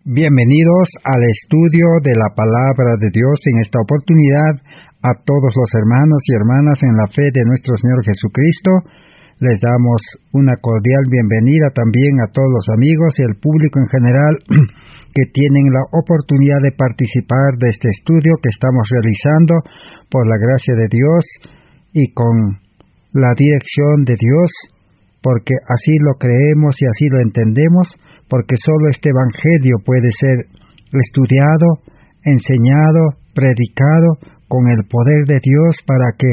Bienvenidos al estudio de la Palabra de Dios. En esta oportunidad, a todos los hermanos y hermanas en la fe de nuestro Señor Jesucristo, les damos una cordial bienvenida también a todos los amigos y al público en general que tienen la oportunidad de participar de este estudio que estamos realizando por la gracia de Dios y con la dirección de Dios, porque así lo creemos y así lo entendemos, porque solo este Evangelio puede ser estudiado, enseñado, predicado con el poder de Dios para que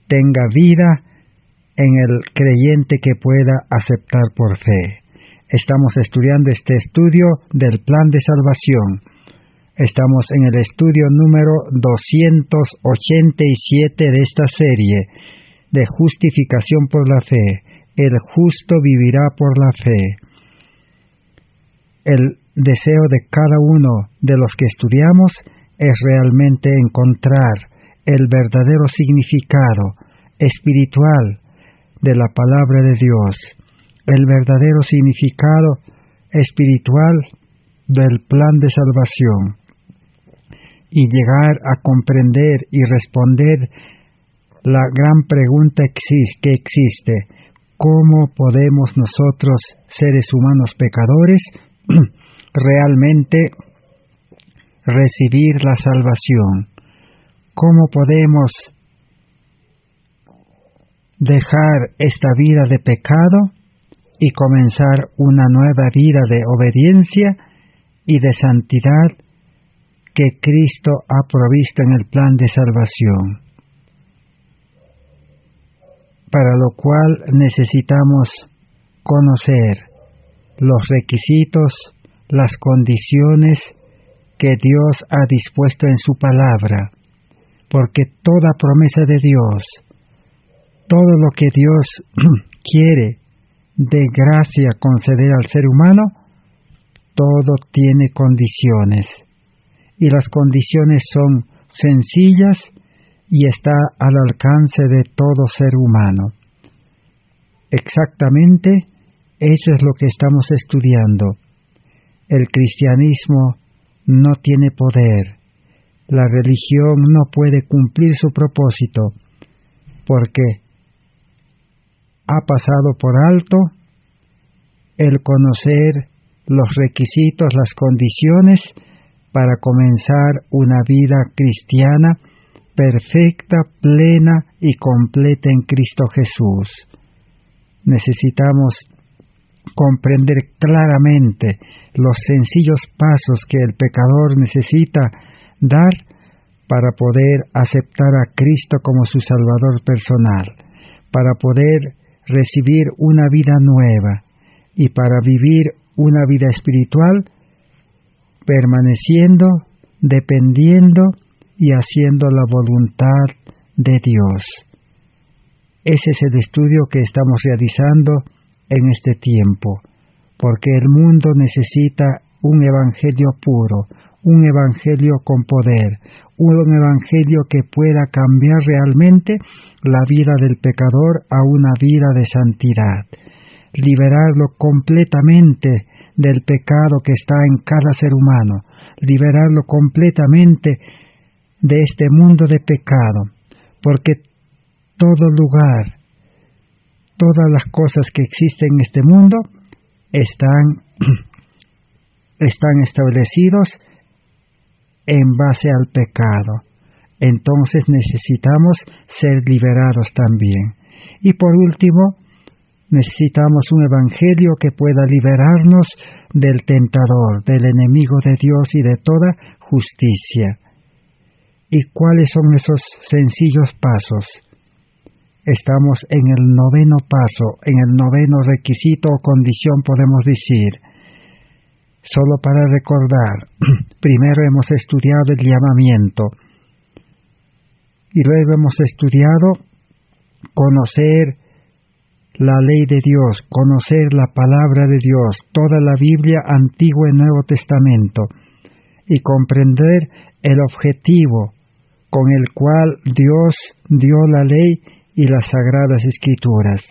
tenga vida en el creyente que pueda aceptar por fe. Estamos estudiando este estudio del plan de salvación. Estamos en el estudio número 287 de esta serie de justificación por la fe. El justo vivirá por la fe. El deseo de cada uno de los que estudiamos es realmente encontrar el verdadero significado espiritual de la palabra de Dios, el verdadero significado espiritual del plan de salvación y llegar a comprender y responder la gran pregunta que existe: ¿cómo podemos nosotros, seres humanos pecadores, realmente recibir la salvación? ¿Cómo podemos dejar esta vida de pecado y comenzar una nueva vida de obediencia y de santidad que Cristo ha provisto en el plan de salvación? Para lo cual necesitamos conocer los requisitos, las condiciones que Dios ha dispuesto en su palabra, porque toda promesa de Dios, todo lo que Dios quiere de gracia conceder al ser humano, todo tiene condiciones, y las condiciones son sencillas y está al alcance de todo ser humano. Exactamente eso es lo que estamos estudiando. El cristianismo no tiene poder. La religión no puede cumplir su propósito porque ha pasado por alto el conocer los requisitos, las condiciones para comenzar una vida cristiana perfecta, plena y completa en Cristo Jesús. Necesitamos comprender claramente los sencillos pasos que el pecador necesita dar para poder aceptar a Cristo como su Salvador personal, para poder recibir una vida nueva y para vivir una vida espiritual permaneciendo, dependiendo y haciendo la voluntad de Dios. Ese es el estudio que estamos realizando en este tiempo, porque el mundo necesita un evangelio puro, un evangelio con poder, un evangelio que pueda cambiar realmente la vida del pecador a una vida de santidad, liberarlo completamente del pecado que está en cada ser humano, liberarlo completamente de este mundo de pecado, porque todo lugar, todas las cosas que existen en este mundo están establecidos en base al pecado. Entonces necesitamos ser liberados también. Y por último, necesitamos un evangelio que pueda liberarnos del tentador, del enemigo de Dios y de toda justicia. ¿Y cuáles son esos sencillos pasos? Estamos en el 9º paso, en el 9º requisito o condición, podemos decir. Solo para recordar, primero hemos estudiado el llamamiento y luego hemos estudiado conocer la ley de Dios, conocer la palabra de Dios, toda la Biblia, Antiguo y Nuevo Testamento, y comprender el objetivo con el cual Dios dio la ley y las Sagradas Escrituras.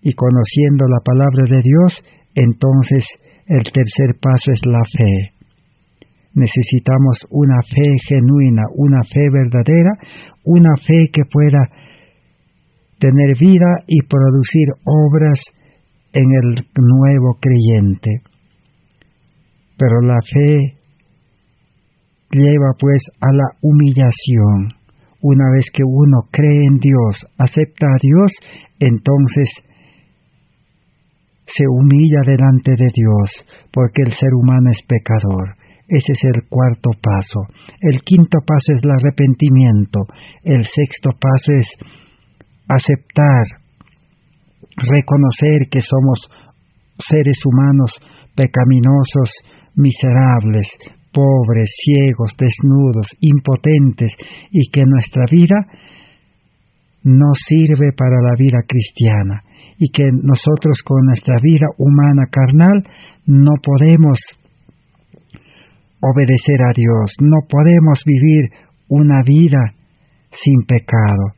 Y conociendo la palabra de Dios, entonces El tercer paso es la fe. Necesitamos una fe genuina, una fe verdadera, una fe que pueda tener vida y producir obras en el nuevo creyente. Pero la fe lleva pues a la humillación. Una vez que uno cree en Dios, acepta a Dios, entonces se humilla delante de Dios, porque el ser humano es pecador. Ese es el cuarto paso. El quinto paso es el arrepentimiento. El sexto paso es aceptar, reconocer que somos seres humanos pecaminosos, miserables, pobres, ciegos, desnudos, impotentes, y que nuestra vida no sirve para la vida cristiana, y que nosotros con nuestra vida humana carnal no podemos obedecer a Dios, no podemos vivir una vida sin pecado.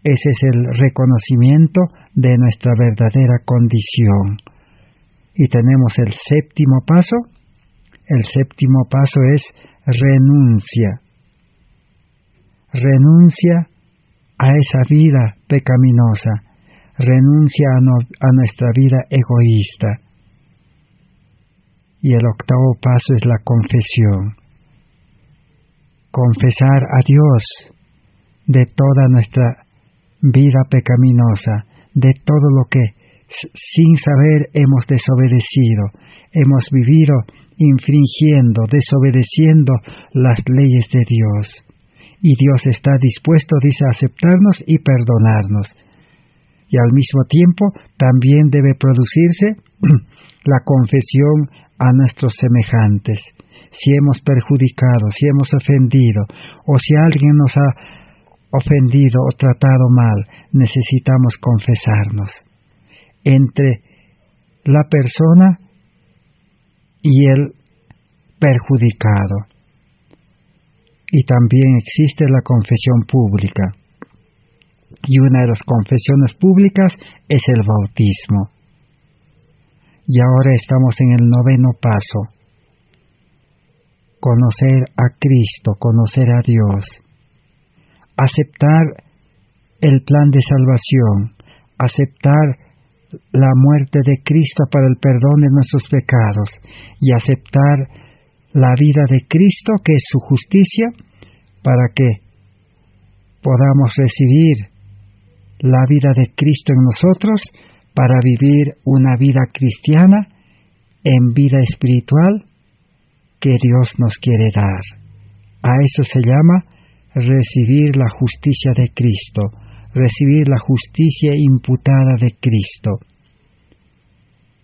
Ese es el reconocimiento de nuestra verdadera condición. Y tenemos el séptimo paso. El séptimo paso es renuncia. Renuncia a esa vida pecaminosa. Renuncia a nuestra vida egoísta. Y el octavo paso es la confesión. Confesar a Dios de toda nuestra vida pecaminosa, de todo lo que sin saber hemos desobedecido, hemos vivido infringiendo, desobedeciendo las leyes de Dios. Y Dios está dispuesto, dice, a aceptarnos y perdonarnos. Y al mismo tiempo también debe producirse la confesión a nuestros semejantes. Si hemos perjudicado, si hemos ofendido, o si alguien nos ha ofendido o tratado mal, necesitamos confesarnos entre la persona y el perjudicado. Y también existe la confesión pública. Y una de las confesiones públicas es el bautismo. Y ahora estamos en el noveno paso. Conocer a Cristo, conocer a Dios. Aceptar el plan de salvación, aceptar la muerte de Cristo para el perdón de nuestros pecados y aceptar la vida de Cristo, que es su justicia, para que podamos recibir la vida de Cristo en nosotros para vivir una vida cristiana en vida espiritual que Dios nos quiere dar. A eso se llama recibir la justicia de Cristo, recibir la justicia imputada de Cristo.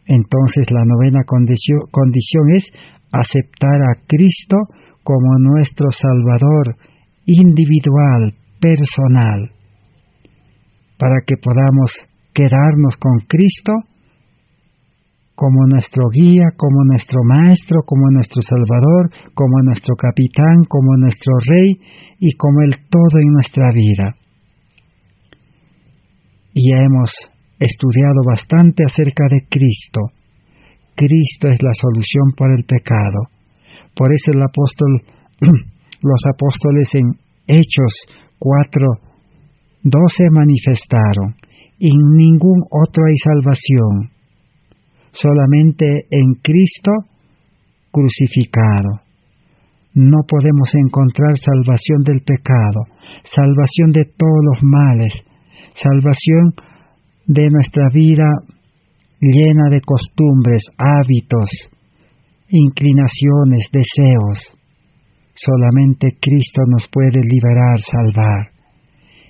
Entonces la novena condición es aceptar a Cristo como nuestro Salvador individual, personal, para que podamos quedarnos con Cristo como nuestro guía, como nuestro maestro, como nuestro Salvador, como nuestro capitán, como nuestro Rey y como el todo en nuestra vida. Y hemos estudiado bastante acerca de Cristo. Cristo es la solución para el pecado. Por eso los apóstoles en Hechos 4:12 manifestaron: en ningún otro hay salvación, solamente en Cristo crucificado. No podemos encontrar salvación del pecado, salvación de todos los males, salvación de nuestra vida llena de costumbres, hábitos, inclinaciones, deseos. Solamente Cristo nos puede liberar, salvar.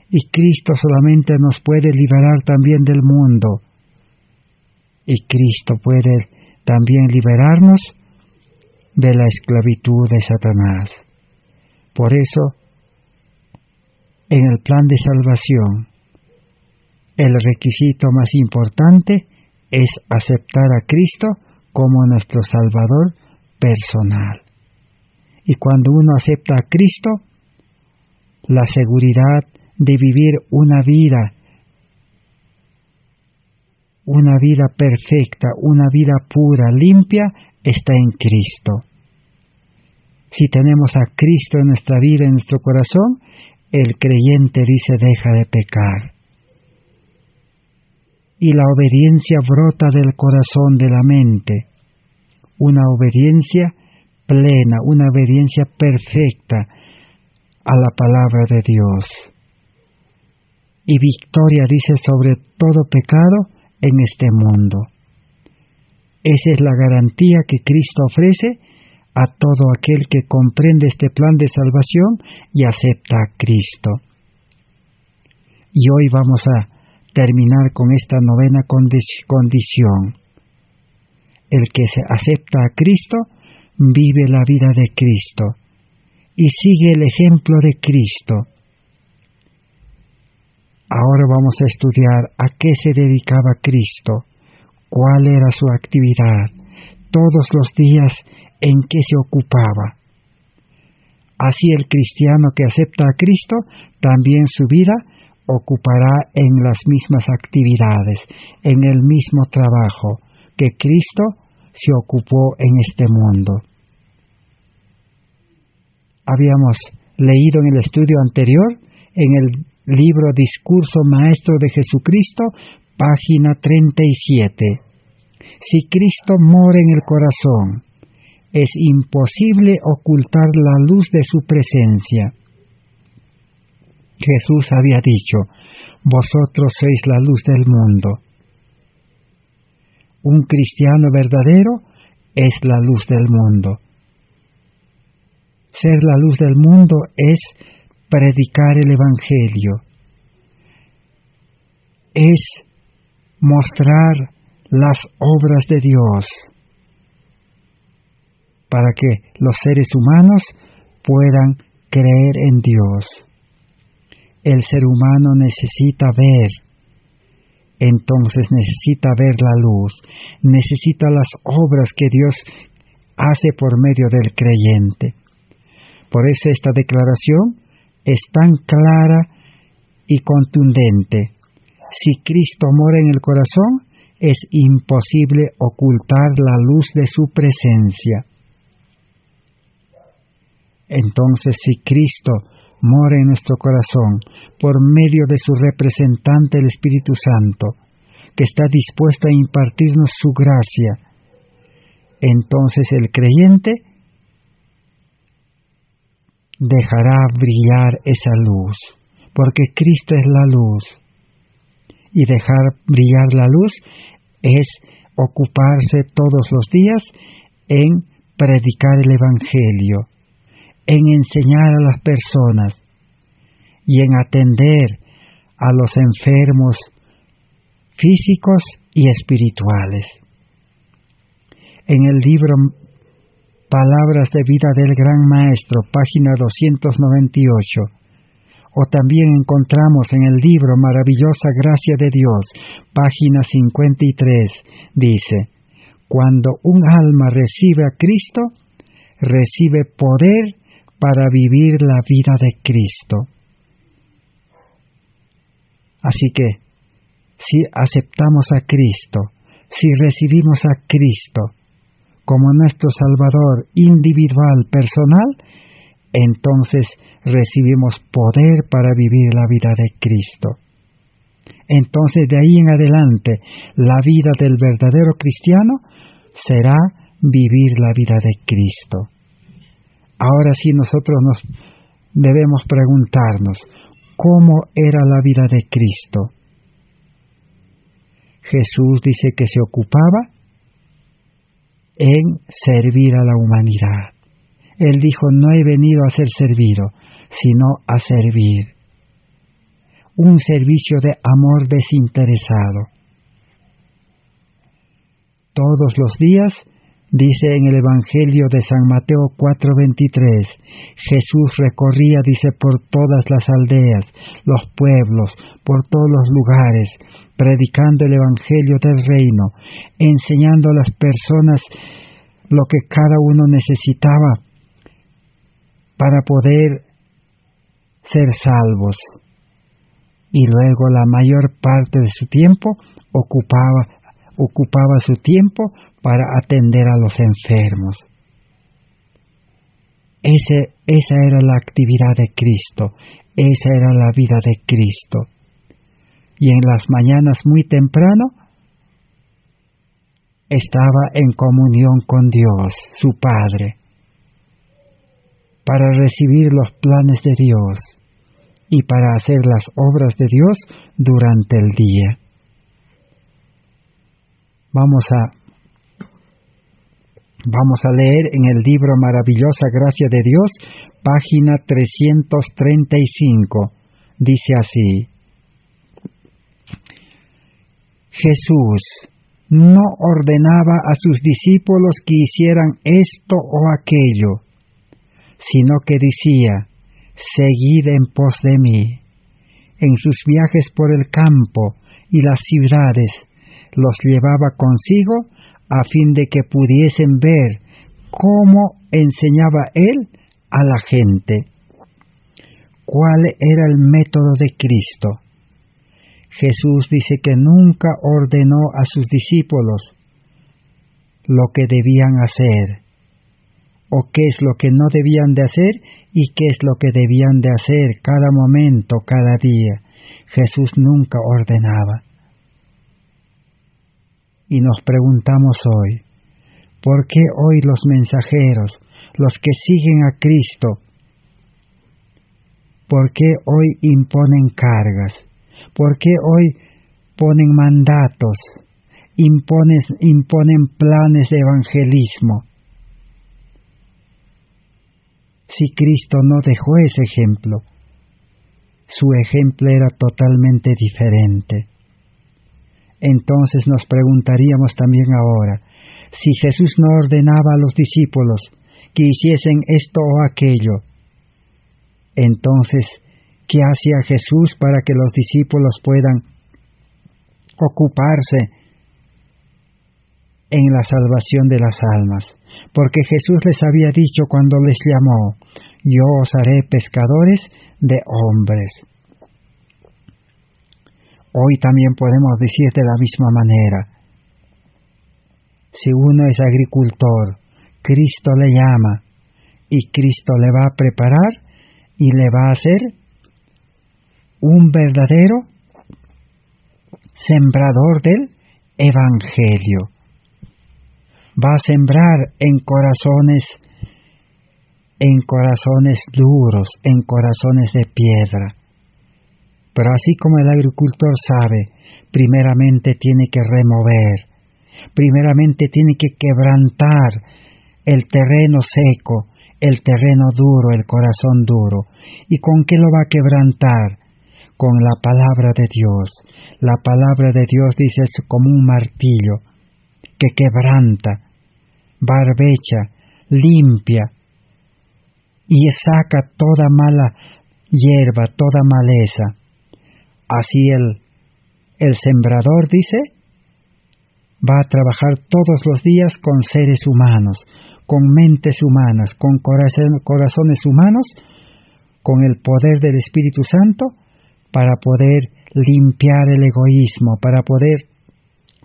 Y Cristo solamente nos puede liberar también del mundo. Y Cristo puede también liberarnos de la esclavitud de Satanás. Por eso, en el plan de salvación, el requisito más importante es aceptar a Cristo como nuestro Salvador personal. Y cuando uno acepta a Cristo, la seguridad de vivir una vida una vida perfecta, una vida pura, limpia, está en Cristo. Si tenemos a Cristo en nuestra vida, en nuestro corazón, el creyente dice deja de pecar. Y la obediencia brota del corazón, de la mente. Una obediencia plena, una obediencia perfecta a la palabra de Dios. Y victoria, dice, sobre todo pecado en este mundo. Esa es la garantía que Cristo ofrece a todo aquel que comprende este plan de salvación y acepta a Cristo. Y hoy vamos a terminar con esta novena condición. El que se acepta a Cristo vive la vida de Cristo y sigue el ejemplo de Cristo. Ahora vamos a estudiar a qué se dedicaba Cristo, cuál era su actividad, todos los días en qué se ocupaba. Así el cristiano que acepta a Cristo, también su vida ocupará en las mismas actividades, en el mismo trabajo que Cristo se ocupó en este mundo. Habíamos leído en el estudio anterior, en el libro Discurso Maestro de Jesucristo, página 37. Si Cristo mora en el corazón, es imposible ocultar la luz de su presencia. Jesús había dicho, vosotros sois la luz del mundo. Un cristiano verdadero es la luz del mundo. Ser la luz del mundo es predicar el Evangelio, es mostrar las obras de Dios, para que los seres humanos puedan creer en Dios. El ser humano necesita ver, entonces necesita ver la luz, necesita las obras que Dios hace por medio del creyente. Por eso esta declaración es tan clara y contundente. Si Cristo mora en el corazón, es imposible ocultar la luz de su presencia. Entonces, si Cristo mora en nuestro corazón por medio de su representante, el Espíritu Santo, que está dispuesto a impartirnos su gracia, entonces el creyente dejará brillar esa luz, porque Cristo es la luz. Y dejar brillar la luz es ocuparse todos los días en predicar el Evangelio, en enseñar a las personas y en atender a los enfermos físicos y espirituales. En el libro Palabras de vida del Gran Maestro, página 298, o también encontramos en el libro Maravillosa Gracia de Dios, página 53, dice, cuando un alma recibe a Cristo, recibe poder para vivir la vida de Cristo. Así que, si aceptamos a Cristo, si recibimos a Cristo como nuestro Salvador individual, personal, entonces recibimos poder para vivir la vida de Cristo. Entonces de ahí en adelante, la vida del verdadero cristiano será vivir la vida de Cristo. Ahora sí nosotros nos debemos preguntarnos, ¿cómo era la vida de Cristo? Jesús dice que se ocupaba en servir a la humanidad. Él dijo, no he venido a ser servido, sino a servir. Un servicio de amor desinteresado. Todos los días, dice en el Evangelio de San Mateo 4:23, Jesús recorría, dice, por todas las aldeas, los pueblos, por todos los lugares, predicando el Evangelio del reino, enseñando a las personas lo que cada uno necesitaba para poder ser salvos. Y luego la mayor parte de su tiempo ocupaba su tiempo para atender a los enfermos. Esa era la actividad de Cristo, esa era la vida de Cristo. Y en las mañanas muy temprano estaba en comunión con Dios, su Padre, para recibir los planes de Dios y para hacer las obras de Dios durante el día. Vamos a leer en el libro Maravillosa Gracia de Dios, página 335. Dice así: Jesús no ordenaba a sus discípulos que hicieran esto o aquello, sino que decía: seguid en pos de mí. En sus viajes por el campo y las ciudades los llevaba consigo a fin de que pudiesen ver cómo enseñaba él a la gente. ¿Cuál era el método de Cristo? Jesús dice que nunca ordenó a sus discípulos lo que debían hacer, o qué es lo que no debían de hacer y qué es lo que debían de hacer cada momento, cada día. Jesús nunca ordenaba. Y nos preguntamos hoy, ¿por qué hoy los mensajeros, los que siguen a Cristo, por qué hoy imponen cargas? ¿Por qué hoy ponen mandatos, imponen planes de evangelismo? Si Cristo no dejó ese ejemplo, su ejemplo era totalmente diferente. Entonces nos preguntaríamos también ahora, si Jesús no ordenaba a los discípulos que hiciesen esto o aquello, entonces, ¿qué hacía Jesús para que los discípulos puedan ocuparse en la salvación de las almas? Porque Jesús les había dicho cuando les llamó: yo os haré pescadores de hombres. Hoy también podemos decir de la misma manera. Si uno es agricultor, Cristo le llama y Cristo le va a preparar y le va a hacer un verdadero sembrador del Evangelio. Va a sembrar en corazones duros, en corazones de piedra. Pero así como el agricultor sabe, primeramente tiene que remover, primeramente tiene que quebrantar el terreno seco, el terreno duro, el corazón duro. ¿Y con qué lo va a quebrantar? Con la palabra de Dios. La palabra de Dios, dice, es como un martillo que quebranta, barbecha, limpia y saca toda mala hierba, toda maleza. Así el sembrador, dice, va a trabajar todos los días con seres humanos, con mentes humanas, con corazones humanos, con el poder del Espíritu Santo, para poder limpiar el egoísmo, para poder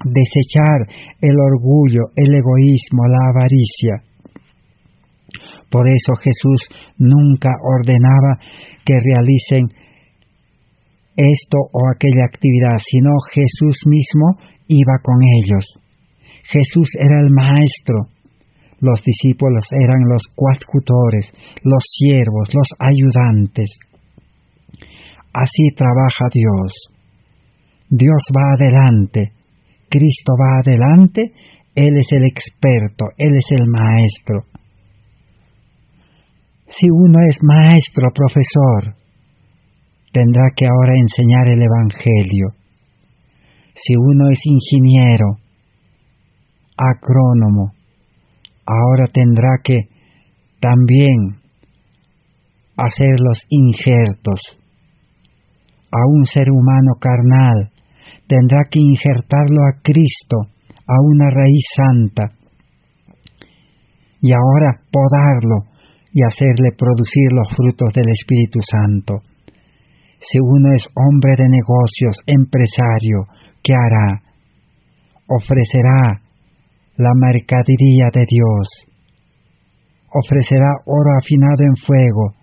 desechar el orgullo, el egoísmo, la avaricia. Por eso Jesús nunca ordenaba que realicen esto o aquella actividad, sino Jesús mismo iba con ellos. Jesús era el maestro, los discípulos eran los coadjutores, los siervos, los ayudantes. Así trabaja Dios. Dios va adelante, Cristo va adelante, Él es el experto, Él es el maestro. Si uno es maestro, profesor, tendrá que ahora enseñar el Evangelio. Si uno es ingeniero, agrónomo, ahora tendrá que también hacer los injertos. A un ser humano carnal tendrá que injertarlo a Cristo, a una raíz santa, y ahora podarlo y hacerle producir los frutos del Espíritu Santo. Si uno es hombre de negocios, empresario, ¿qué hará? ofrecerá la mercadería de Dios, ofrecerá oro afinado en fuego,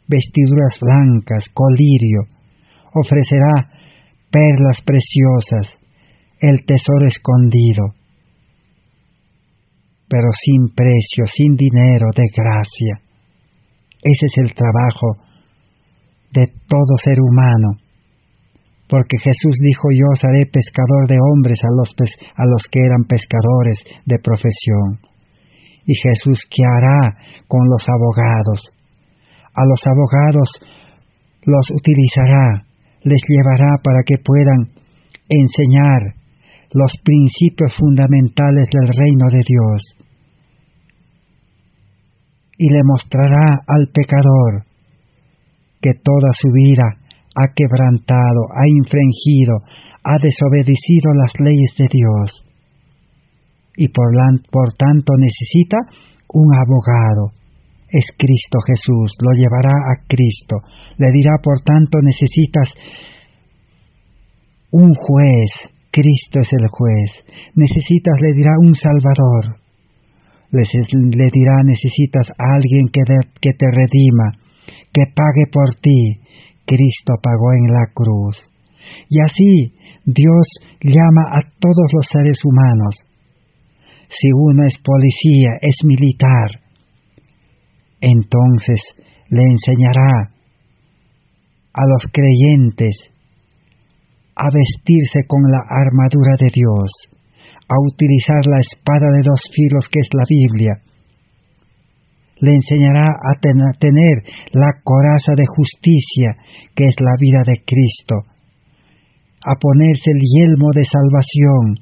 vestiduras blancas, colirio, ofrecerá perlas preciosas, el tesoro escondido, pero sin precio, sin dinero, de gracia. Ese es el trabajo de todo ser humano, porque Jesús dijo: yo os haré pescador de hombres a los que eran pescadores de profesión. Y Jesús, ¿qué hará con los abogados? A los abogados los utilizará, les llevará para que puedan enseñar los principios fundamentales del reino de Dios. Y le mostrará al pecador que toda su vida ha quebrantado, ha infringido, ha desobedecido las leyes de Dios. Y por tanto necesita un abogado. Es Cristo Jesús, lo llevará a Cristo. Le dirá, por tanto, necesitas un juez. Cristo es el juez. Necesitas, le dirá, un Salvador. Le dirá, necesitas a alguien que te redima, que pague por ti. Cristo pagó en la cruz. Y así Dios llama a todos los seres humanos. Si uno es policía, es militar, entonces le enseñará a los creyentes a vestirse con la armadura de Dios, a utilizar la espada de dos filos que es la Biblia. Le enseñará a tener la coraza de justicia que es la vida de Cristo, a ponerse el yelmo de salvación,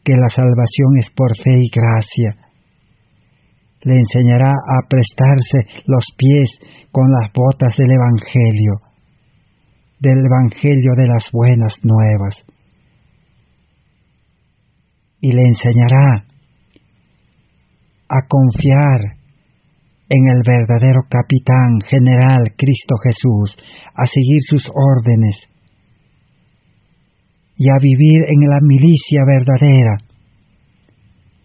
que la salvación es por fe y gracia. Le enseñará a prestarse los pies con las botas del Evangelio de las buenas nuevas. Y le enseñará a confiar en el verdadero capitán general Cristo Jesús, a seguir sus órdenes y a vivir en la milicia verdadera.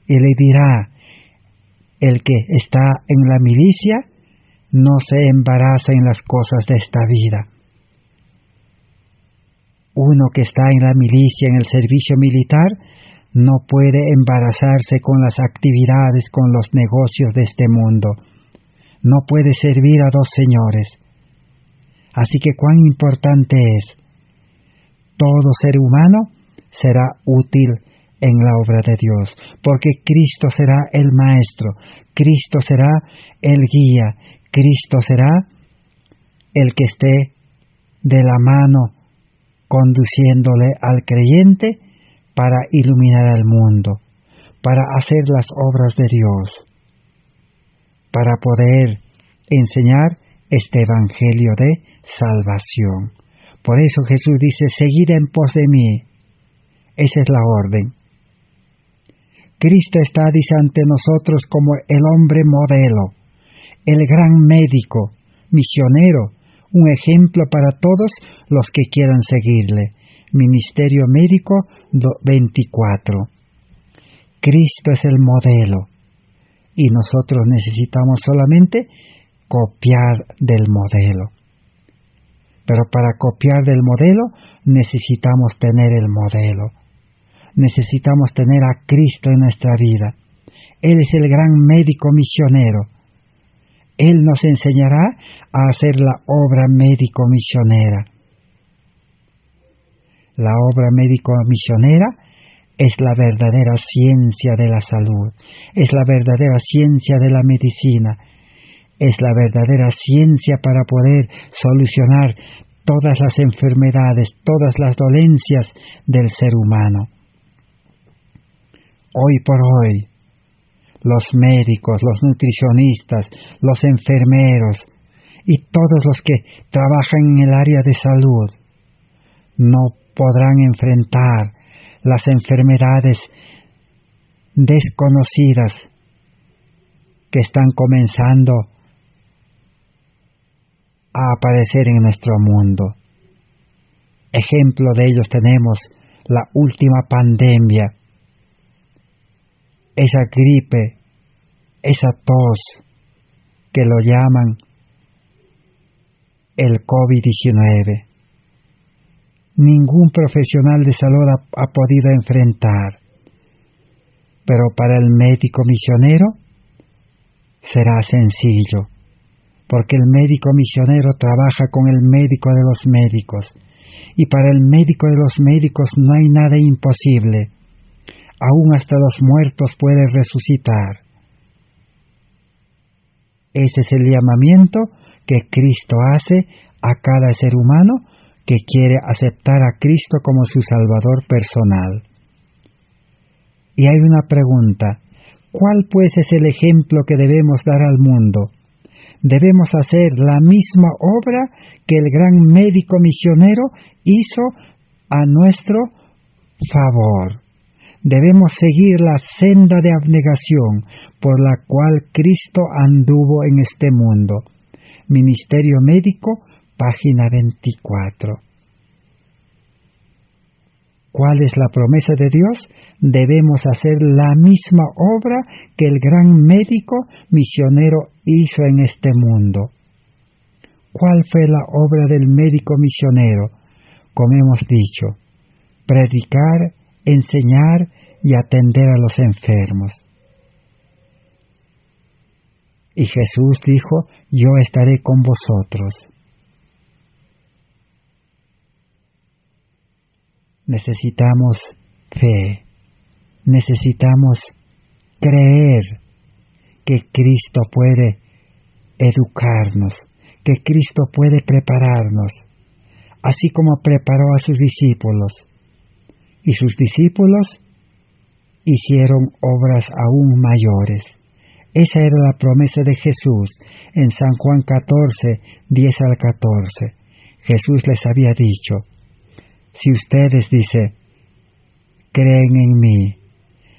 Y le dirá: el que está en la milicia no se embaraza en las cosas de esta vida. Uno que está en la milicia, en el servicio militar, no puede embarazarse con las actividades, con los negocios de este mundo. No puede servir a dos señores. Así que cuán importante es. Todo ser humano será útil en la obra de Dios, porque Cristo será el Maestro, Cristo será el guía, Cristo será el que esté de la mano conduciéndole al creyente para iluminar al mundo, para hacer las obras de Dios, para poder enseñar este evangelio de salvación. Por eso Jesús dice: seguid en pos de mí. Esa es la orden. Cristo está, dice, ante nosotros como el hombre modelo, el gran médico, misionero, un ejemplo para todos los que quieran seguirle. Ministerio Médico 24. Cristo es el modelo y nosotros necesitamos solamente copiar del modelo. Pero para copiar del modelo necesitamos tener el modelo. Necesitamos tener a Cristo en nuestra vida. Él es el gran médico misionero. Él nos enseñará a hacer la obra médico-misionera. La obra médico-misionera es la verdadera ciencia de la salud, es la verdadera ciencia de la medicina, es la verdadera ciencia para poder solucionar todas las enfermedades, todas las dolencias del ser humano. Hoy por hoy, los médicos, los nutricionistas, los enfermeros y todos los que trabajan en el área de salud no podrán enfrentar las enfermedades desconocidas que están comenzando a aparecer en nuestro mundo. Ejemplo de ellos tenemos la última pandemia, esa gripe, esa tos que lo llaman el COVID-19. Ningún profesional de salud ha podido enfrentar, pero para el médico misionero será sencillo, porque el médico misionero trabaja con el médico de los médicos, y para el médico de los médicos no hay nada imposible. Aún hasta los muertos puede resucitar. Ese es el llamamiento que Cristo hace a cada ser humano que quiere aceptar a Cristo como su Salvador personal. Y hay una pregunta: ¿cuál pues es el ejemplo que debemos dar al mundo? Debemos hacer la misma obra que el gran médico misionero hizo a nuestro favor. Debemos seguir la senda de abnegación por la cual Cristo anduvo en este mundo. Ministerio Médico, página 24. ¿Cuál es la promesa de Dios? Debemos hacer la misma obra que el gran médico misionero hizo en este mundo. ¿Cuál fue la obra del médico misionero? Como hemos dicho, predicar, enseñar y atender a los enfermos. Y Jesús dijo: yo estaré con vosotros. Necesitamos fe, necesitamos creer que Cristo puede educarnos, que Cristo puede prepararnos, así como preparó a sus discípulos. Y sus discípulos hicieron obras aún mayores. Esa era la promesa de Jesús en San Juan 14, 10 al 14. Jesús les había dicho: si ustedes, dice, creen en mí,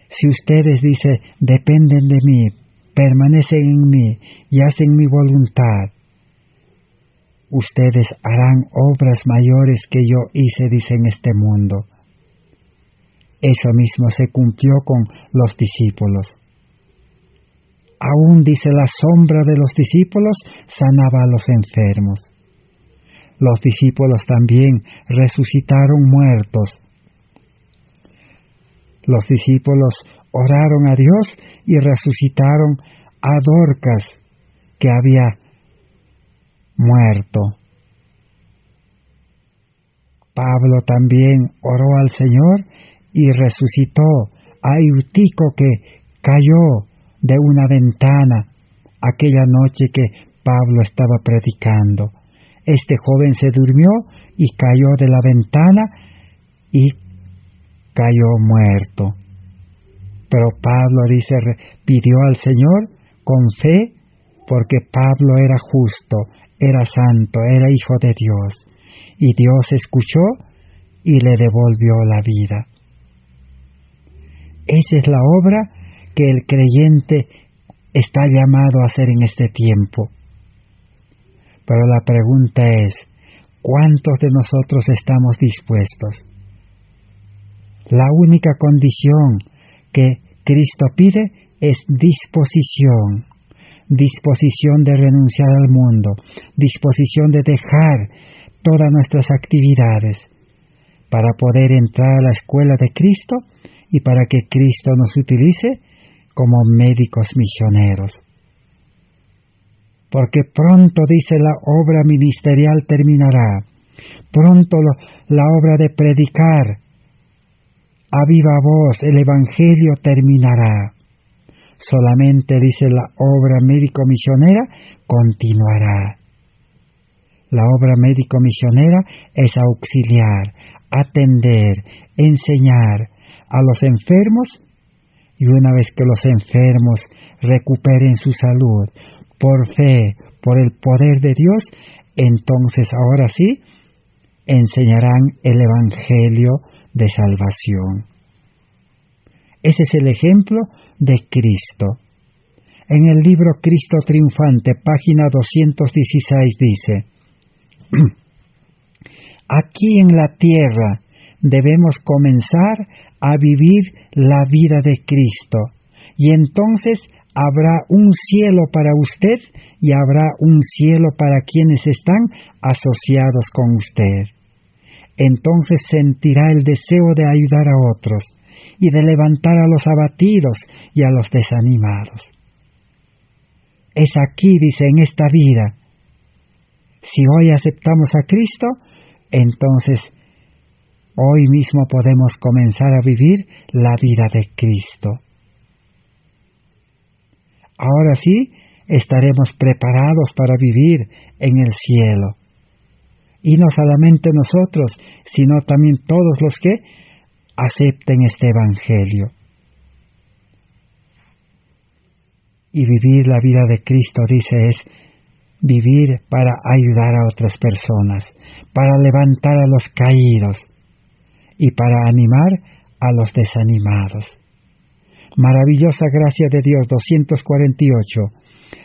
si ustedes, dice, dependen de mí, permanecen en mí y hacen mi voluntad, ustedes harán obras mayores que yo hice, dice, en este mundo. Eso mismo se cumplió con los discípulos. Aún, dice, la sombra de los discípulos sanaba a los enfermos. Los discípulos también resucitaron muertos. Los discípulos oraron a Dios y resucitaron a Dorcas, que había muerto. Pablo también oró al Señor y resucitó a Eutico, que cayó de una ventana aquella noche que Pablo estaba predicando. Este joven se durmió y cayó de la ventana y cayó muerto. Pero Pablo, dice, pidió al Señor con fe, porque Pablo era justo, era santo, era hijo de Dios. Y Dios escuchó y le devolvió la vida. Esa es la obra que el creyente está llamado a hacer en este tiempo. Pero la pregunta es: ¿cuántos de nosotros estamos dispuestos? La única condición que Cristo pide es disposición. Disposición de renunciar al mundo, disposición de dejar todas nuestras actividades para poder entrar a la escuela de Cristo y para que Cristo nos utilice como médicos misioneros. Porque pronto, dice, la obra ministerial terminará. Pronto la obra de predicar a viva voz el Evangelio terminará. Solamente, dice, la obra médico-misionera continuará. La obra médico-misionera es auxiliar, atender, enseñar a los enfermos, y una vez que los enfermos recuperen su salud por fe, por el poder de Dios, entonces ahora sí enseñarán el Evangelio de salvación. Ese es el ejemplo de Cristo. En el libro Cristo Triunfante, página 216, dice: aquí en la tierra debemos comenzar a vivir la vida de Cristo, y entonces habrá un cielo para usted y habrá un cielo para quienes están asociados con usted. Entonces sentirá el deseo de ayudar a otros y de levantar a los abatidos y a los desanimados. Es aquí, dice, en esta vida. Si hoy aceptamos a Cristo, entonces hoy mismo podemos comenzar a vivir la vida de Cristo. Ahora sí, estaremos preparados para vivir en el cielo. Y no solamente nosotros, sino también todos los que acepten este Evangelio. Y vivir la vida de Cristo, dice, es vivir para ayudar a otras personas, para levantar a los caídos y para animar a los desanimados. Maravillosa gracia de Dios, 248.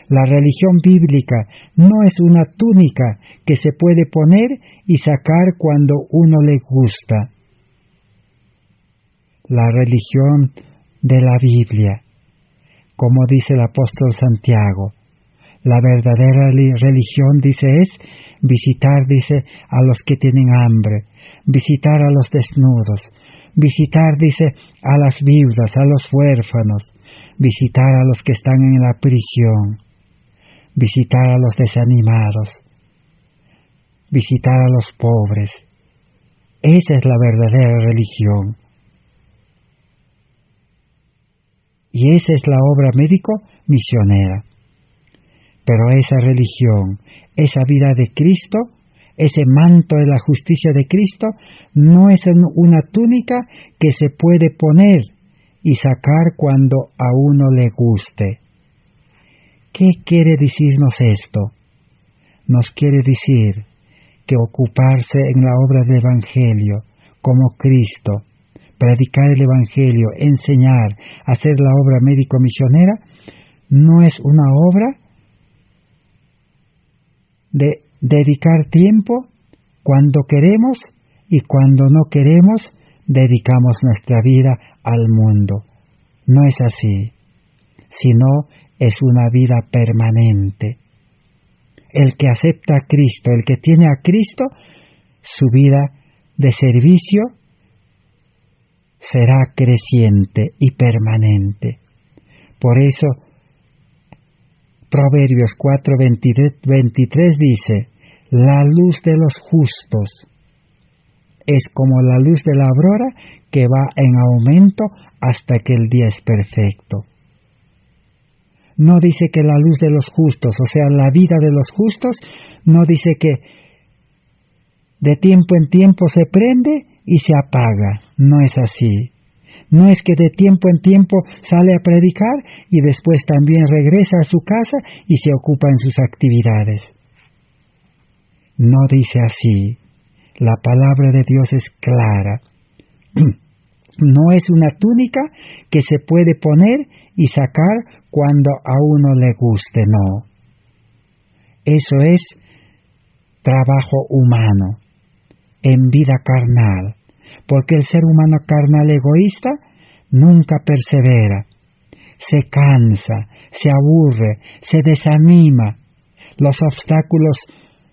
La religión bíblica no es una túnica que se puede poner y sacar cuando uno le gusta. La religión de la Biblia, como dice el apóstol Santiago, la verdadera religión, dice, es visitar, dice, a los que tienen hambre, visitar a los desnudos, visitar, dice, a las viudas, a los huérfanos, visitar a los que están en la prisión, visitar a los desanimados, visitar a los pobres. Esa es la verdadera religión. Y esa es la obra médico-misionera. Pero esa religión, esa vida de Cristo, ese manto de la justicia de Cristo, no es una túnica que se puede poner y sacar cuando a uno le guste. ¿Qué quiere decirnos esto? Nos quiere decir que ocuparse en la obra del Evangelio como Cristo, predicar el Evangelio, enseñar, hacer la obra médico-misionera, no es una obra de dedicar tiempo cuando queremos y cuando no queremos dedicamos nuestra vida al mundo. No es así, sino es una vida permanente. El que acepta a Cristo, el que tiene a Cristo, su vida de servicio será creciente y permanente. Por eso, Proverbios 4:23 dice, la luz de los justos es como la luz de la aurora que va en aumento hasta que el día es perfecto. No dice que la luz de los justos, o sea, la vida de los justos, no dice que de tiempo en tiempo se prende y se apaga. No es así. No es que de tiempo en tiempo sale a predicar y después también regresa a su casa y se ocupa en sus actividades. No dice así. La palabra de Dios es clara. No es una túnica que se puede poner y sacar cuando a uno le guste, no. Eso es trabajo humano, en vida carnal, porque el ser humano carnal egoísta nunca persevera, se cansa, se aburre, se desanima, los obstáculos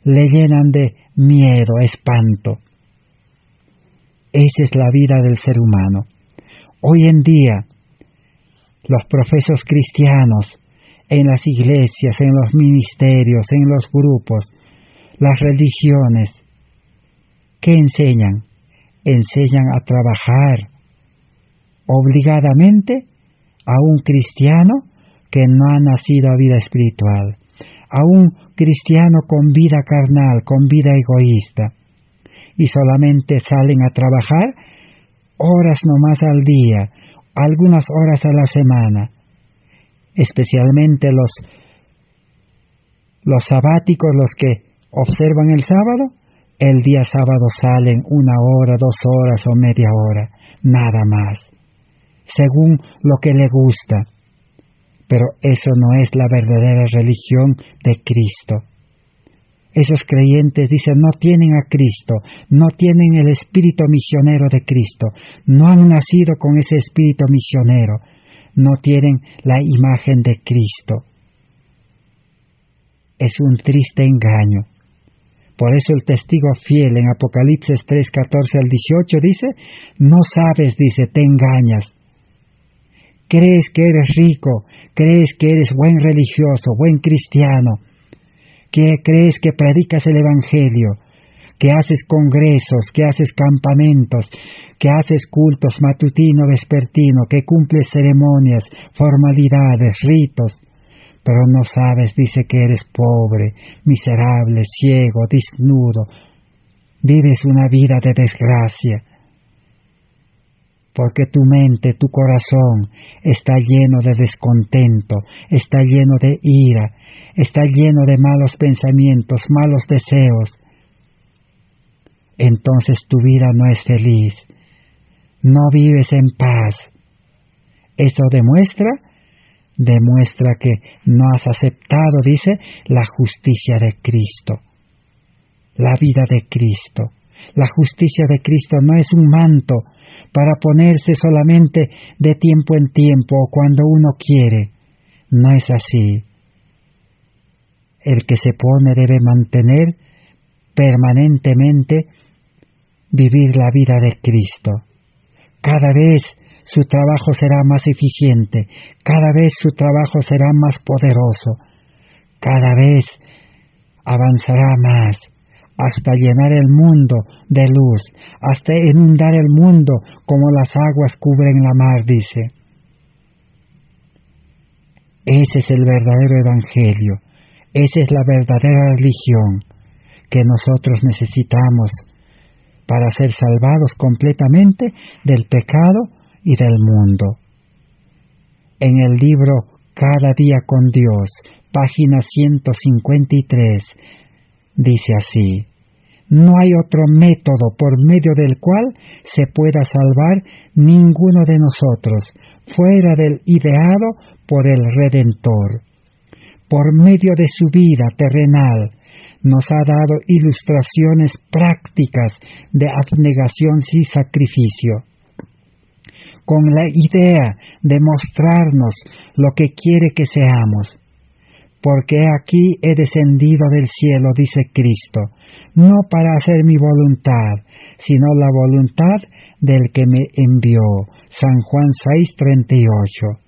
le llenan de miedo, espanto. Esa es la vida del ser humano. Hoy en día, los profesos cristianos, en las iglesias, en los ministerios, en los grupos, las religiones, ¿qué enseñan? Enseñan a trabajar obligadamente a un cristiano que no ha nacido a vida espiritual, a un cristiano con vida carnal, con vida egoísta, y solamente salen a trabajar horas nomás al día, algunas horas a la semana, especialmente los sabáticos, los que observan el sábado, el día sábado salen 1 hora, 2 horas o media hora, nada más, según lo que le gusta. Pero eso no es la verdadera religión de Cristo. Esos creyentes, dicen, no tienen a Cristo, no tienen el espíritu misionero de Cristo, no han nacido con ese espíritu misionero, no tienen la imagen de Cristo. Es un triste engaño. Por eso el testigo fiel en Apocalipsis 3, 14 al 18 dice, no sabes, dice, te engañas. Crees que eres rico, crees que eres buen religioso, buen cristiano, que crees que predicas el Evangelio, que haces congresos, que haces campamentos, que haces cultos matutino, vespertino, que cumples ceremonias, formalidades, ritos, pero no sabes, dice, que eres pobre, miserable, ciego, desnudo, vives una vida de desgracia, porque tu mente, tu corazón está lleno de descontento, está lleno de ira, está lleno de malos pensamientos, malos deseos. Entonces tu vida no es feliz, no vives en paz. Eso demuestra que no has aceptado, dice, la justicia de Cristo, la vida de Cristo. La justicia de Cristo no es un manto para ponerse solamente de tiempo en tiempo o cuando uno quiere. No es así. El que se pone debe mantener permanentemente vivir la vida de Cristo. Cada vez su trabajo será más eficiente, cada vez su trabajo será más poderoso, cada vez avanzará más, hasta llenar el mundo de luz, hasta inundar el mundo como las aguas cubren la mar, dice. Ese es el verdadero evangelio, esa es la verdadera religión que nosotros necesitamos para ser salvados completamente del pecado y del mundo. En el libro Cada día con Dios, página 153, dice así: no hay otro método por medio del cual se pueda salvar ninguno de nosotros, fuera del ideado por el Redentor. Por medio de su vida terrenal, nos ha dado ilustraciones prácticas de abnegación y sacrificio, con la idea de mostrarnos lo que quiere que seamos. Porque aquí he descendido del cielo, dice Cristo, no para hacer mi voluntad, sino la voluntad del que me envió. San Juan 6:38.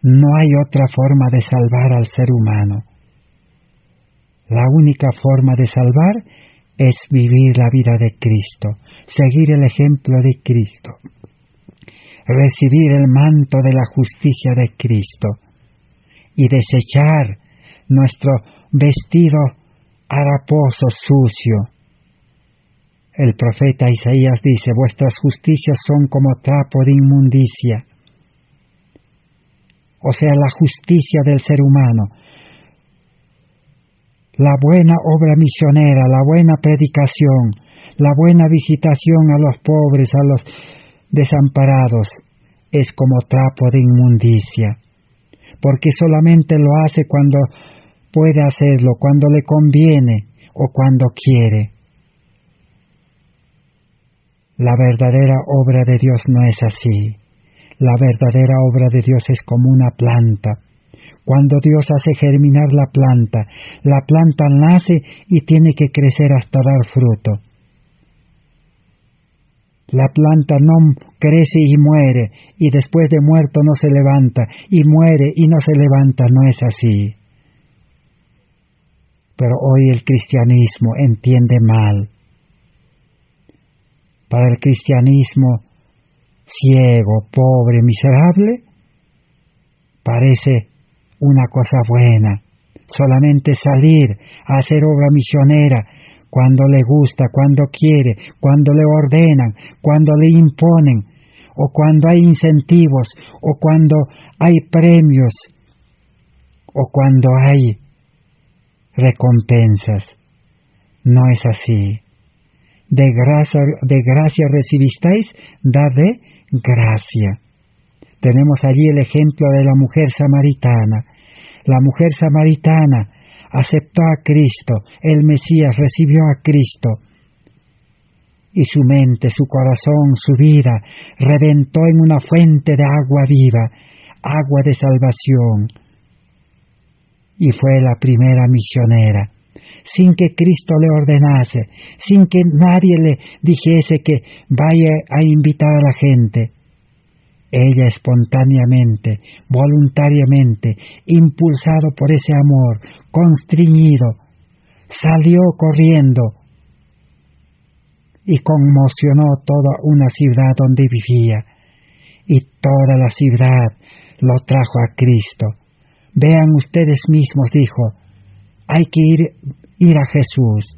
No hay otra forma de salvar al ser humano. La única forma de salvar es vivir la vida de Cristo, seguir el ejemplo de Cristo, recibir el manto de la justicia de Cristo y desechar nuestro vestido haraposo, sucio. El profeta Isaías dice: vuestras justicias son como trapo de inmundicia. O sea, la justicia del ser humano, la buena obra misionera, la buena predicación, la buena visitación a los pobres, a los desamparados, es como trapo de inmundicia, porque solamente lo hace cuando puede hacerlo, cuando le conviene o cuando quiere. La verdadera obra de Dios no es así. La verdadera obra de Dios es como una planta. Cuando Dios hace germinar la planta nace y tiene que crecer hasta dar fruto. La planta no crece y muere, y después de muerto no se levanta, y muere y no se levanta, no es así. Pero hoy el cristianismo entiende mal. Para el cristianismo, ciego, pobre, miserable, parece una cosa buena, solamente salir a hacer obra misionera cuando le gusta, cuando quiere, cuando le ordenan, cuando le imponen, o cuando hay incentivos, o cuando hay premios, o cuando hay recompensas. No es así. De gracia recibisteis, dad de gracia. Tenemos allí el ejemplo de la mujer samaritana. La mujer samaritana aceptó a Cristo, el Mesías recibió a Cristo, y su mente, su corazón, su vida reventó en una fuente de agua viva, agua de salvación, y fue la primera misionera, sin que Cristo le ordenase, sin que nadie le dijese que vaya a invitar a la gente. Ella espontáneamente, voluntariamente, impulsado por ese amor, constreñido, salió corriendo y conmocionó toda una ciudad donde vivía, y toda la ciudad lo trajo a Cristo. Vean ustedes mismos, dijo, hay que ir a Jesús.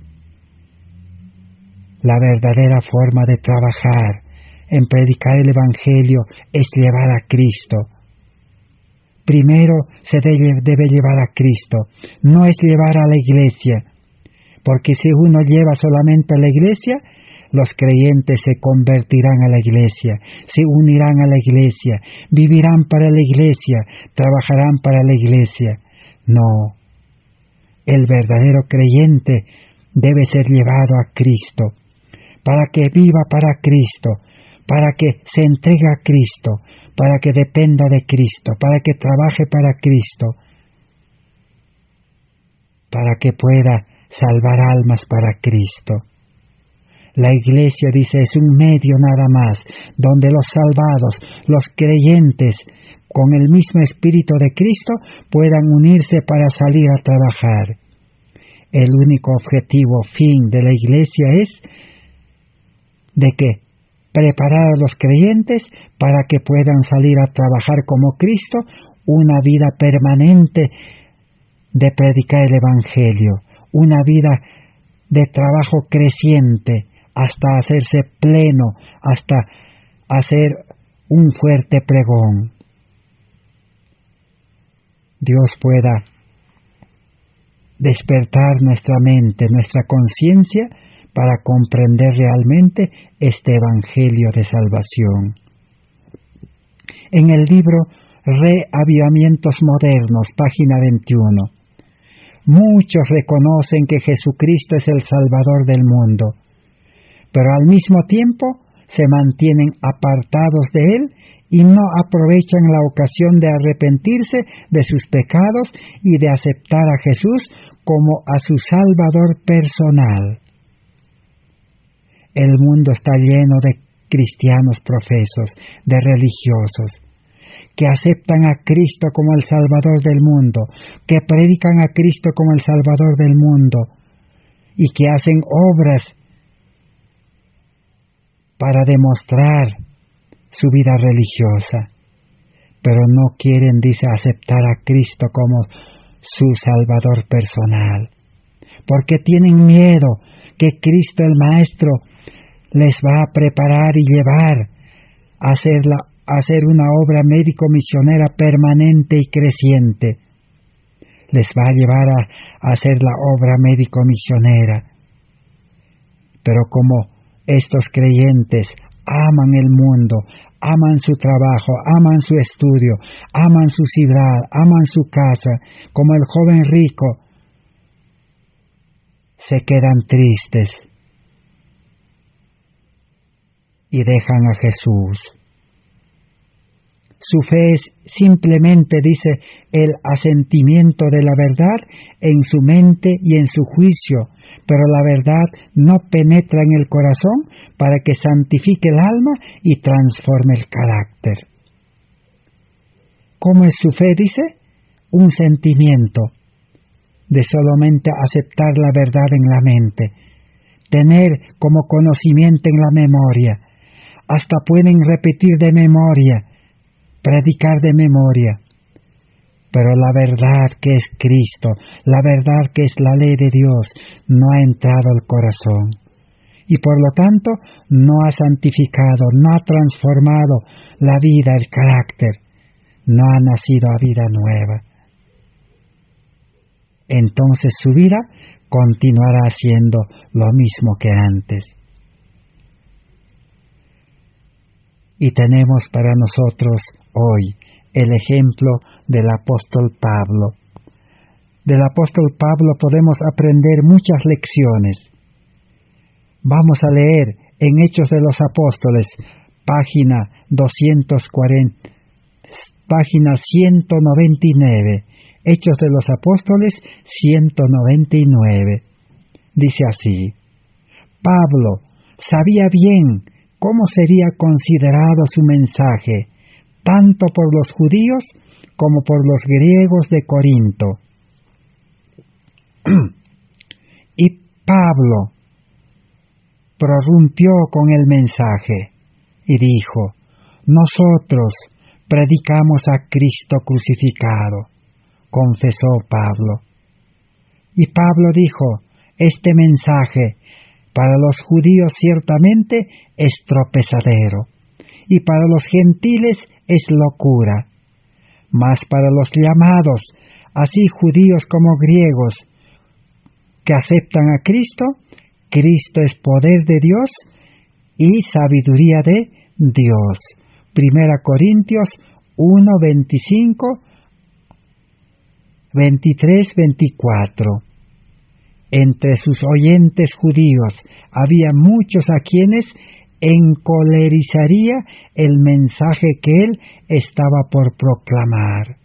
La verdadera forma de trabajar en predicar el Evangelio es llevar a Cristo. Primero se debe llevar a Cristo, no es llevar a la iglesia, porque si uno lleva solamente a la iglesia, los creyentes se convertirán a la iglesia, se unirán a la iglesia, vivirán para la iglesia, trabajarán para la iglesia. No, el verdadero creyente debe ser llevado a Cristo, para que viva para Cristo, para que se entregue a Cristo, para que dependa de Cristo, para que trabaje para Cristo, para que pueda salvar almas para Cristo. La iglesia, dice, es un medio nada más, donde los salvados, los creyentes, con el mismo espíritu de Cristo, puedan unirse para salir a trabajar. El único objetivo, fin de la iglesia es de que preparar a los creyentes para que puedan salir a trabajar como Cristo, una vida permanente de predicar el Evangelio, una vida de trabajo creciente, hasta hacerse pleno, hasta hacer un fuerte pregón. Dios pueda despertar nuestra mente, nuestra conciencia, para comprender realmente este Evangelio de salvación. En el libro Reavivamientos Modernos, página 21, muchos reconocen que Jesucristo es el Salvador del mundo, pero al mismo tiempo se mantienen apartados de Él y no aprovechan la ocasión de arrepentirse de sus pecados y de aceptar a Jesús como a su Salvador personal. El mundo está lleno de cristianos profesos, de religiosos, que aceptan a Cristo como el Salvador del mundo, que predican a Cristo como el Salvador del mundo, y que hacen obras para demostrar su vida religiosa, pero no quieren, dice, aceptar a Cristo como su Salvador personal, porque tienen miedo que Cristo el Maestro les va a preparar y llevar a hacer una obra médico-misionera permanente y creciente. Les va a llevar a hacer la obra médico-misionera. Pero como estos creyentes aman el mundo, aman su trabajo, aman su estudio, aman su ciudad, aman su casa, como el joven rico, se quedan tristes y dejan a Jesús. Su fe es simplemente, dice, el asentimiento de la verdad en su mente y en su juicio, pero la verdad no penetra en el corazón para que santifique el alma y transforme el carácter. ¿Cómo es su fe? Dice, un sentimiento de solamente aceptar la verdad en la mente, tener como conocimiento en la memoria, hasta pueden repetir de memoria, predicar de memoria, pero la verdad que es Cristo, la verdad que es la ley de Dios, no ha entrado al corazón, y por lo tanto no ha santificado, no ha transformado la vida, el carácter, no ha nacido a vida nueva. Entonces su vida continuará haciendo lo mismo que antes. Y tenemos para nosotros hoy el ejemplo del apóstol Pablo. Del apóstol Pablo podemos aprender muchas lecciones. Vamos a leer en Hechos de los Apóstoles, página 199. Hechos de los Apóstoles 199. Dice así: Pablo sabía bien cómo sería considerado su mensaje, tanto por los judíos como por los griegos de Corinto. Y Pablo prorrumpió con el mensaje y dijo: nosotros predicamos a Cristo crucificado, confesó Pablo. Y Pablo dijo: este mensaje para los judíos ciertamente es tropezadero, y para los gentiles es locura, mas para los llamados, así judíos como griegos, que aceptan a Cristo, Cristo es poder de Dios y sabiduría de Dios. 1 Corintios 1, 25, 23, 24. Entre sus oyentes judíos había muchos a quienes encolerizaría el mensaje que él estaba por proclamar.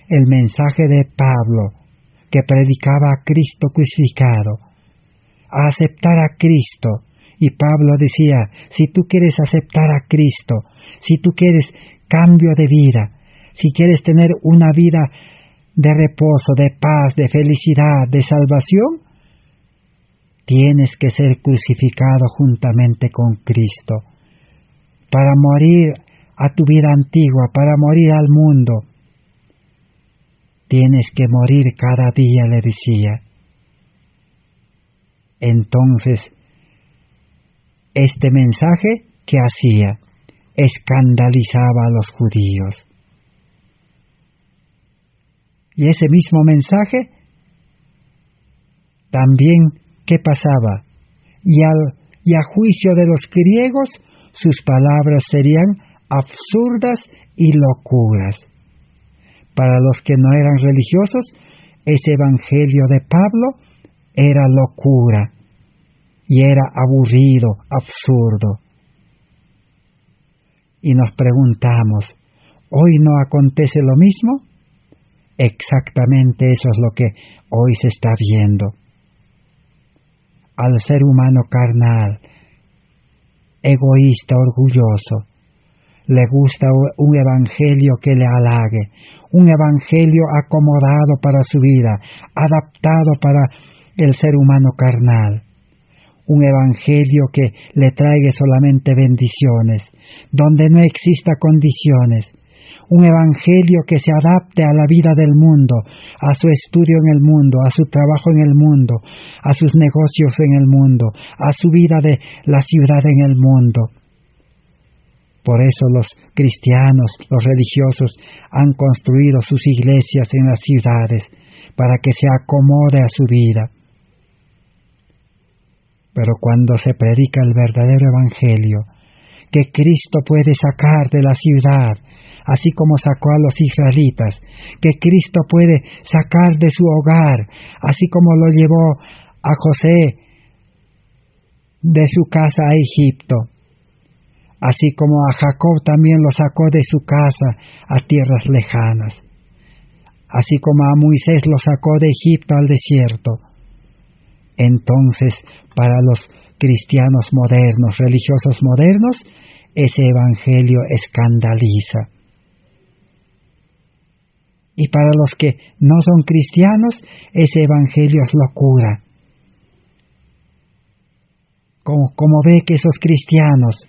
El mensaje de Pablo, que predicaba a Cristo crucificado, a aceptar a Cristo. Y Pablo decía: si tú quieres aceptar a Cristo, si tú quieres cambio de vida, si quieres tener una vida de reposo, de paz, de felicidad, de salvación, tienes que ser crucificado juntamente con Cristo, para morir a tu vida antigua, para morir al mundo. Tienes que morir cada día, le decía. Entonces, este mensaje que hacía escandalizaba a los judíos. Y ese mismo mensaje también, ¿qué pasaba? Y a juicio de los griegos, sus palabras serían absurdas y locuras. Para los que no eran religiosos, ese evangelio de Pablo era locura y era aburrido, absurdo. Y nos preguntamos, ¿hoy no acontece lo mismo? Exactamente eso es lo que hoy se está viendo. Al ser humano carnal, egoísta, orgulloso, le gusta un evangelio que le halague, un evangelio acomodado para su vida, adaptado para el ser humano carnal, un evangelio que le traiga solamente bendiciones, donde no exista condiciones, un evangelio que se adapte a la vida del mundo, a su estudio en el mundo, a su trabajo en el mundo, a sus negocios en el mundo, a su vida de la ciudad en el mundo. Por eso los cristianos, los religiosos, han construido sus iglesias en las ciudades, para que se acomode a su vida. Pero cuando se predica el verdadero evangelio, que Cristo puede sacar de la ciudad, así como sacó a los israelitas, que Cristo puede sacar de su hogar, así como lo llevó a José de su casa a Egipto, así como a Jacob también lo sacó de su casa a tierras lejanas, así como a Moisés lo sacó de Egipto al desierto. Entonces, para los cristianos modernos, religiosos modernos, ese evangelio escandaliza. Y para los que no son cristianos, ese evangelio es locura. Como ve que esos cristianos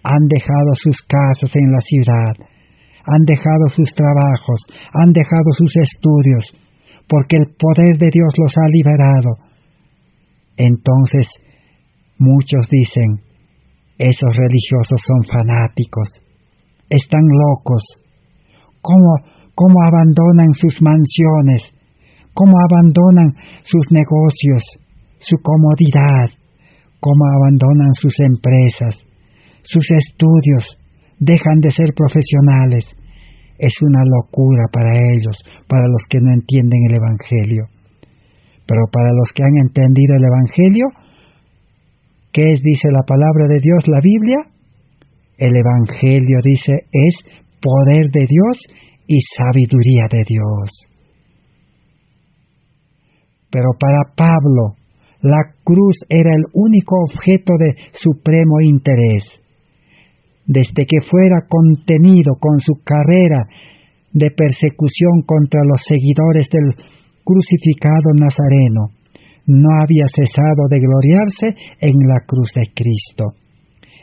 han dejado sus casas en la ciudad, han dejado sus trabajos, han dejado sus estudios, porque el poder de Dios los ha liberado. Entonces, muchos dicen, esos religiosos son fanáticos, están locos. ¿Cómo abandonan sus mansiones? ¿Cómo abandonan sus negocios, su comodidad? ¿Cómo abandonan sus empresas, sus estudios? Dejan de ser profesionales. es una locura para ellos, para los que no entienden el Evangelio. Pero para los que han entendido el Evangelio, ¿qué dice la palabra de Dios, la Biblia? El Evangelio, dice, es poder de Dios y sabiduría de Dios. Pero para Pablo, la cruz era el único objeto de supremo interés. Desde que fuera contenido con su carrera de persecución contra los seguidores del crucificado Nazareno, no había cesado de gloriarse en la cruz de Cristo.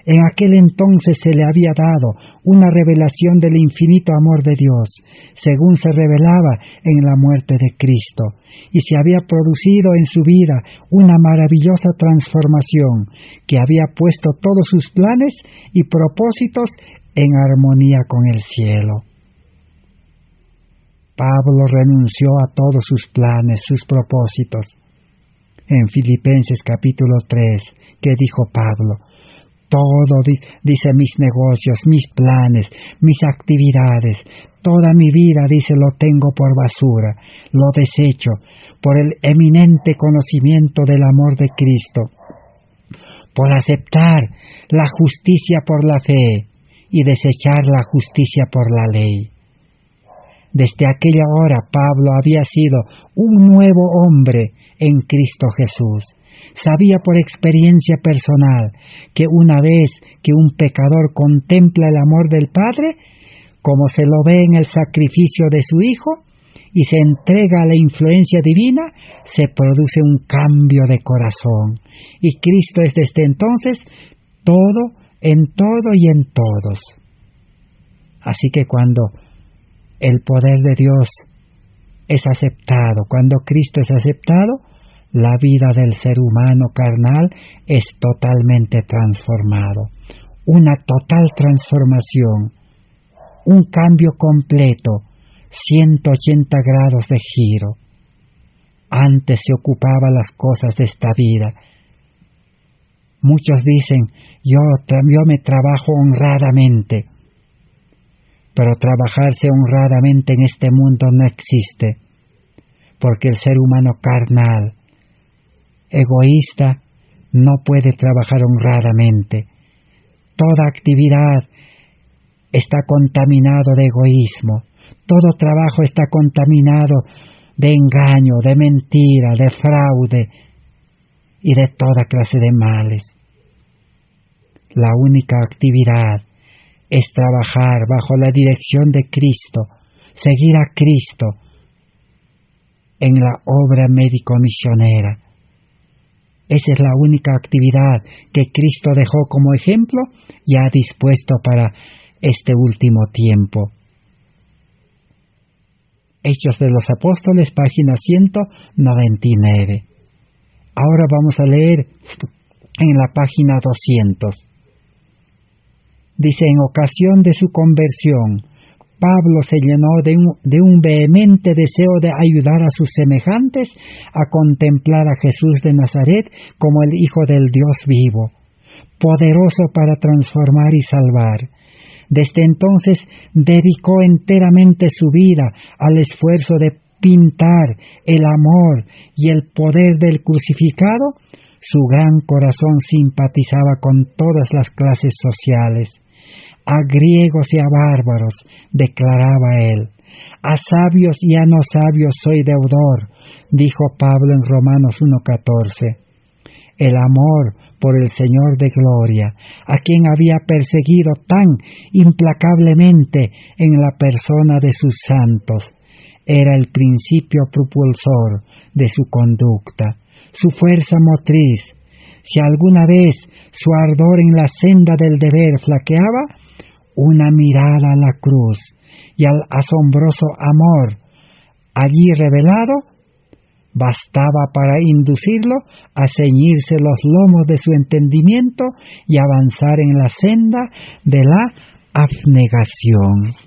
En aquel entonces se le había dado una revelación del infinito amor de Dios, según se revelaba en la muerte de Cristo, y se había producido en su vida una maravillosa transformación que había puesto todos sus planes y propósitos en armonía con el cielo. Pablo renunció a todos sus planes, sus propósitos. En Filipenses capítulo 3, ¿qué dijo Pablo? Todo, dice, mis negocios, mis planes, mis actividades, toda mi vida, dice, lo tengo por basura, lo desecho, por el eminente conocimiento del amor de Cristo, por aceptar la justicia por la fe y desechar la justicia por la ley. Desde aquella hora Pablo había sido un nuevo hombre en Cristo Jesús. Sabía por experiencia personal que una vez que un pecador contempla el amor del Padre, como se lo ve en el sacrificio de su Hijo, y se entrega a la influencia divina, se produce un cambio de corazón. Y Cristo es desde entonces todo, en todo y en todos. Así que cuando el poder de Dios es aceptado, cuando Cristo es aceptado, la vida del ser humano carnal es totalmente transformado. Una total transformación, un cambio completo, 180 grados de giro. Antes se ocupaba las cosas de esta vida. Muchos dicen, yo me trabajo honradamente. Pero trabajarse honradamente en este mundo no existe, porque el ser humano carnal, egoísta, no puede trabajar honradamente. Toda actividad está contaminado de egoísmo. Todo trabajo está contaminado de engaño, de mentira, de fraude y de toda clase de males. La única actividad es trabajar bajo la dirección de Cristo, seguir a Cristo en la obra médico-misionera. Esa es la única actividad que Cristo dejó como ejemplo y ha dispuesto para este último tiempo. Hechos de los Apóstoles, página 199. Ahora vamos a leer en la página 200. Dice, en ocasión de su conversión, Pablo se llenó de un vehemente deseo de ayudar a sus semejantes a contemplar a Jesús de Nazaret como el Hijo del Dios vivo, poderoso para transformar y salvar. Desde entonces dedicó enteramente su vida al esfuerzo de pintar el amor y el poder del crucificado. Su gran corazón simpatizaba con todas las clases sociales. A griegos y a bárbaros, declaraba él. A sabios y a no sabios soy deudor, dijo Pablo en Romanos 1:14. El amor por el Señor de gloria, a quien había perseguido tan implacablemente en la persona de sus santos, era el principio propulsor de su conducta, su fuerza motriz. Si alguna vez su ardor en la senda del deber flaqueaba, una mirada a la cruz y al asombroso amor allí revelado bastaba para inducirlo a ceñirse los lomos de su entendimiento y avanzar en la senda de la abnegación.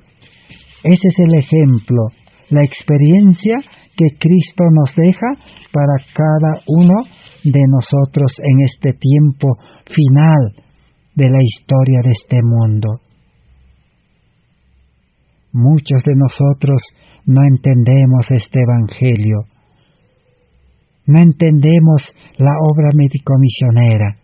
Ese es el ejemplo, la experiencia que Cristo nos deja para cada uno de nosotros en este tiempo final de la historia de este mundo. Muchos de nosotros no entendemos este Evangelio. No entendemos la obra médico-misionera.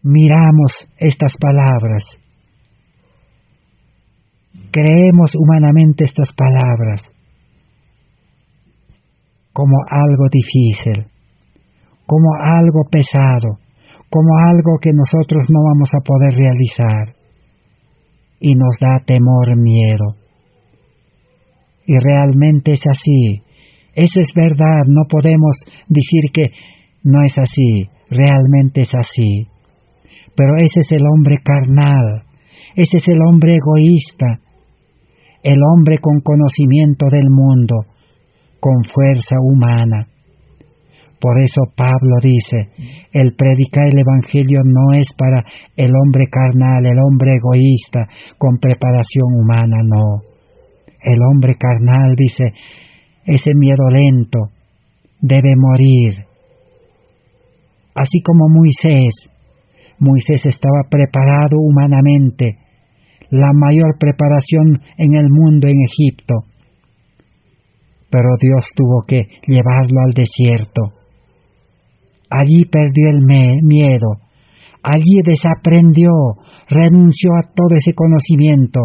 Miramos estas palabras. Creemos humanamente estas palabras como algo difícil, como algo pesado, como algo que nosotros no vamos a poder realizar. Y nos da temor, miedo. Y realmente es así. Eso es verdad, no podemos decir que no es así, realmente es así. Pero ese es el hombre carnal, ese es el hombre egoísta, el hombre con conocimiento del mundo, con fuerza humana. Por eso Pablo dice, el predicar el Evangelio no es para el hombre carnal, el hombre egoísta, con preparación humana, no. El hombre carnal, dice, ese miedo lento debe morir. Así como Moisés estaba preparado humanamente, la mayor preparación en el mundo en Egipto, pero Dios tuvo que llevarlo al desierto. Allí perdió el miedo, allí desaprendió, renunció a todo ese conocimiento,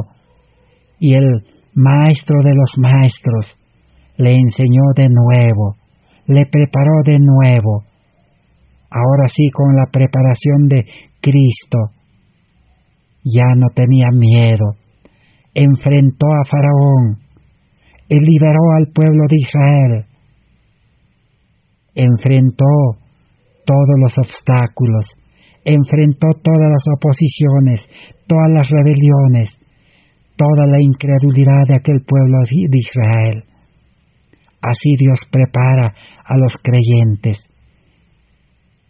y el maestro de los maestros le enseñó de nuevo, le preparó de nuevo. Ahora sí, con la preparación de Cristo, ya no tenía miedo. Enfrentó a Faraón y liberó al pueblo de Israel. Enfrentó todos los obstáculos, enfrentó todas las oposiciones, todas las rebeliones, toda la incredulidad de aquel pueblo de Israel. Así Dios prepara a los creyentes.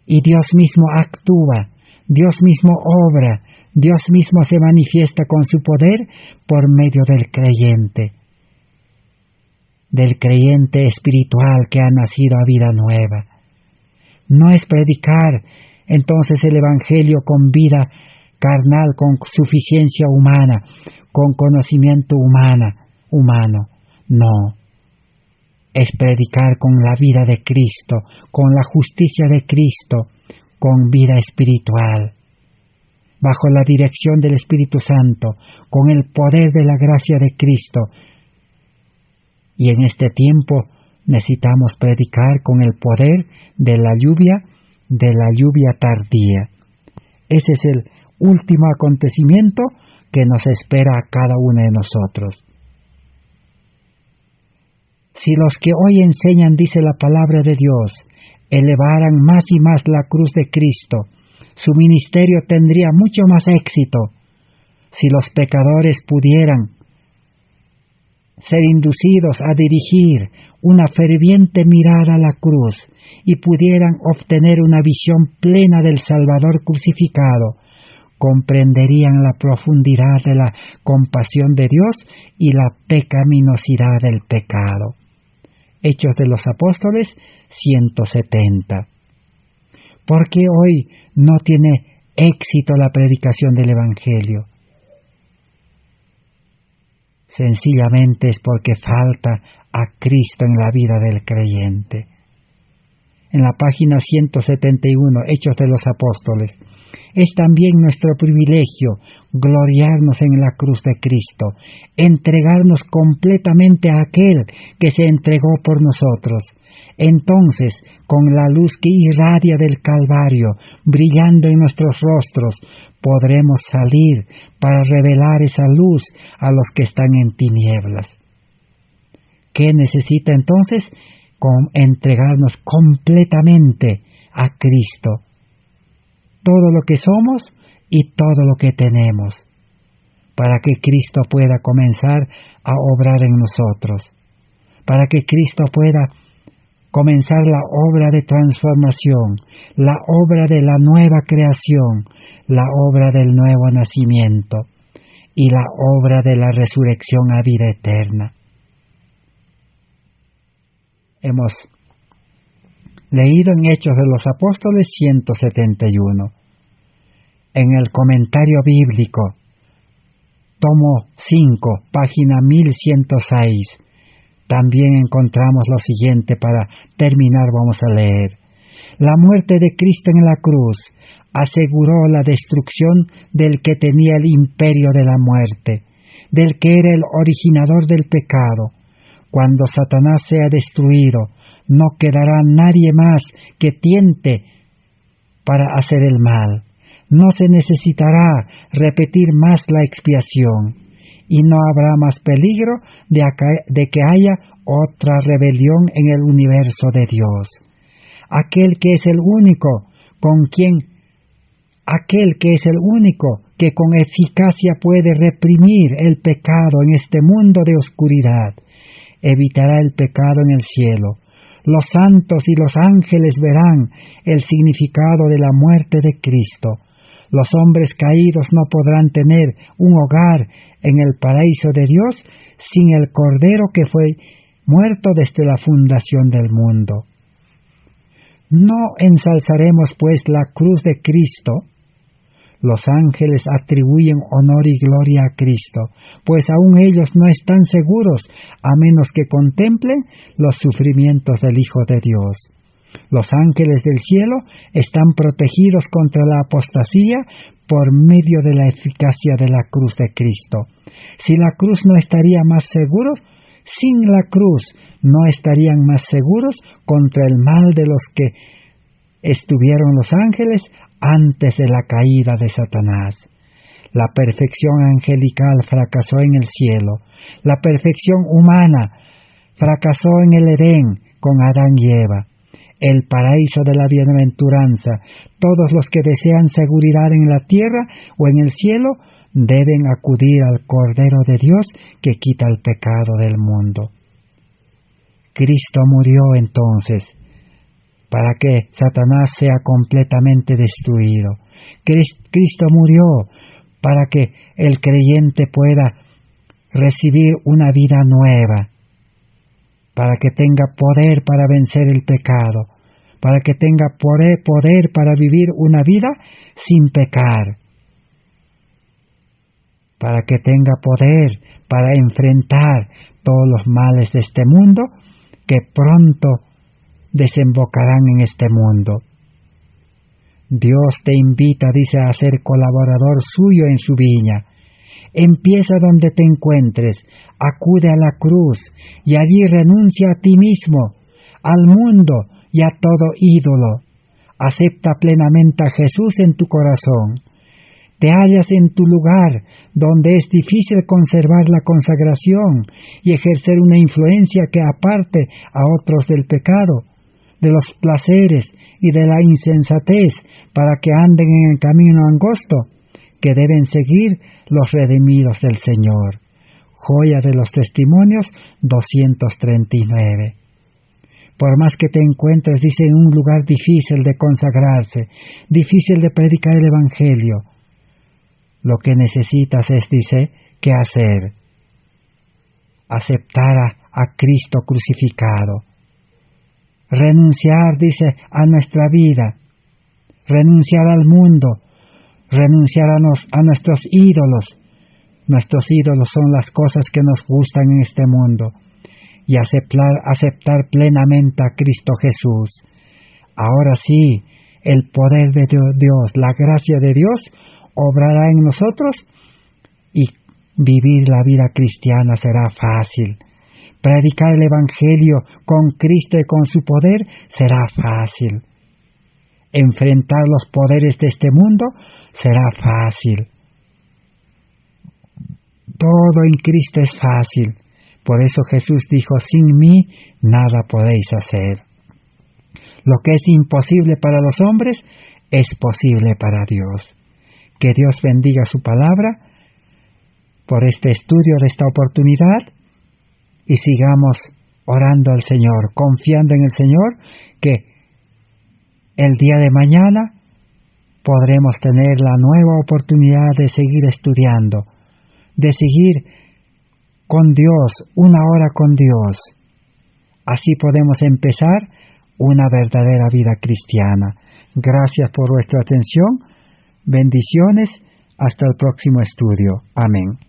Y Dios mismo actúa, Dios mismo obra, Dios mismo se manifiesta con su poder por medio del creyente espiritual que ha nacido a vida nueva. No es predicar entonces el Evangelio con vida carnal, con suficiencia humana, con conocimiento humano. No. Es predicar con la vida de Cristo, con la justicia de Cristo, con vida espiritual, bajo la dirección del Espíritu Santo, con el poder de la gracia de Cristo. Y en este tiempo necesitamos predicar con el poder de la lluvia tardía. Ese es el último acontecimiento que nos espera a cada uno de nosotros. Si los que hoy enseñan, dice la palabra de Dios, elevaran más y más la cruz de Cristo, su ministerio tendría mucho más éxito. Si los pecadores pudieran ser inducidos a dirigir una ferviente mirada a la cruz y pudieran obtener una visión plena del Salvador crucificado, comprenderían la profundidad de la compasión de Dios y la pecaminosidad del pecado. Hechos de los Apóstoles 170. ¿Por qué hoy no tiene éxito la predicación del Evangelio? Sencillamente es porque falta a Cristo en la vida del creyente. En la página 171, Hechos de los Apóstoles, es también nuestro privilegio gloriarnos en la cruz de Cristo, entregarnos completamente a aquel que se entregó por nosotros. Entonces, con la luz que irradia del Calvario, brillando en nuestros rostros, podremos salir para revelar esa luz a los que están en tinieblas. ¿Qué necesita entonces? Entregarnos completamente a Cristo. Todo lo que somos y todo lo que tenemos, para que Cristo pueda comenzar a obrar en nosotros, para que Cristo pueda comenzar la obra de transformación, la obra de la nueva creación, la obra del nuevo nacimiento y la obra de la resurrección a vida eterna. Hemos leído en Hechos de los Apóstoles 171. En el comentario bíblico, tomo 5, página 1106, también encontramos lo siguiente. Para terminar vamos a leer: la muerte de Cristo en la cruz aseguró la destrucción del que tenía el imperio de la muerte, del que era el originador del pecado. Cuando Satanás sea destruido, no quedará nadie más que tiente para hacer el mal. No se necesitará repetir más la expiación, y no habrá más peligro de que haya otra rebelión en el universo de Dios. Aquel que es el único que con eficacia puede reprimir el pecado en este mundo de oscuridad, evitará el pecado en el cielo. Los santos y los ángeles verán el significado de la muerte de Cristo. Los hombres caídos no podrán tener un hogar en el paraíso de Dios sin el Cordero que fue muerto desde la fundación del mundo. No ensalzaremos pues la cruz de Cristo. Los ángeles atribuyen honor y gloria a Cristo, pues aún ellos no están seguros a menos que contemplen los sufrimientos del Hijo de Dios. Los ángeles del cielo están protegidos contra la apostasía por medio de la eficacia de la cruz de Cristo. Si la cruz no estaría más seguro, sin la cruz no estarían más seguros contra el mal de los que estuvieron los ángeles antes de la caída de Satanás. La perfección angelical fracasó en el cielo. La perfección humana fracasó en el Edén con Adán y Eva. El paraíso de la bienaventuranza, todos los que desean seguridad en la tierra o en el cielo, deben acudir al Cordero de Dios que quita el pecado del mundo. Cristo murió entonces para que Satanás sea completamente destruido. Cristo murió para que el creyente pueda recibir una vida nueva, para que tenga poder para vencer el pecado, para que tenga poder para vivir una vida sin pecar, para que tenga poder para enfrentar todos los males de este mundo que pronto desembocarán en este mundo. Dios te invita, dice, a ser colaborador suyo en su viña. Empieza donde te encuentres, acude a la cruz y allí renuncia a ti mismo, al mundo y a todo ídolo. Acepta plenamente a Jesús en tu corazón. Te hallas en tu lugar donde es difícil conservar la consagración y ejercer una influencia que aparte a otros del pecado, de los placeres y de la insensatez, para que anden en el camino angosto que deben seguir los redimidos del Señor. Joya de los Testimonios 239. Por más que te encuentres, dice, en un lugar difícil de consagrarse, difícil de predicar el Evangelio, lo que necesitas es, dice, ¿qué hacer? Aceptar a Cristo crucificado. Renunciar, dice, a nuestra vida. Renunciar al mundo. Renunciar a nuestros ídolos. Nuestros ídolos son las cosas que nos gustan en este mundo. Y aceptar plenamente a Cristo Jesús. Ahora sí, el poder de Dios, la gracia de Dios, obrará en nosotros y vivir la vida cristiana será fácil. Predicar el Evangelio con Cristo y con su poder será fácil. Enfrentar los poderes de este mundo será fácil. Todo en Cristo es fácil. Por eso Jesús dijo, sin mí nada podéis hacer. Lo que es imposible para los hombres es posible para Dios. Que Dios bendiga su palabra por este estudio de esta oportunidad y sigamos orando al Señor, confiando en el Señor que el día de mañana podremos tener la nueva oportunidad de seguir estudiando, de seguir con Dios, una hora con Dios. Así podemos empezar una verdadera vida cristiana. Gracias por vuestra atención. Bendiciones. Hasta el próximo estudio. Amén.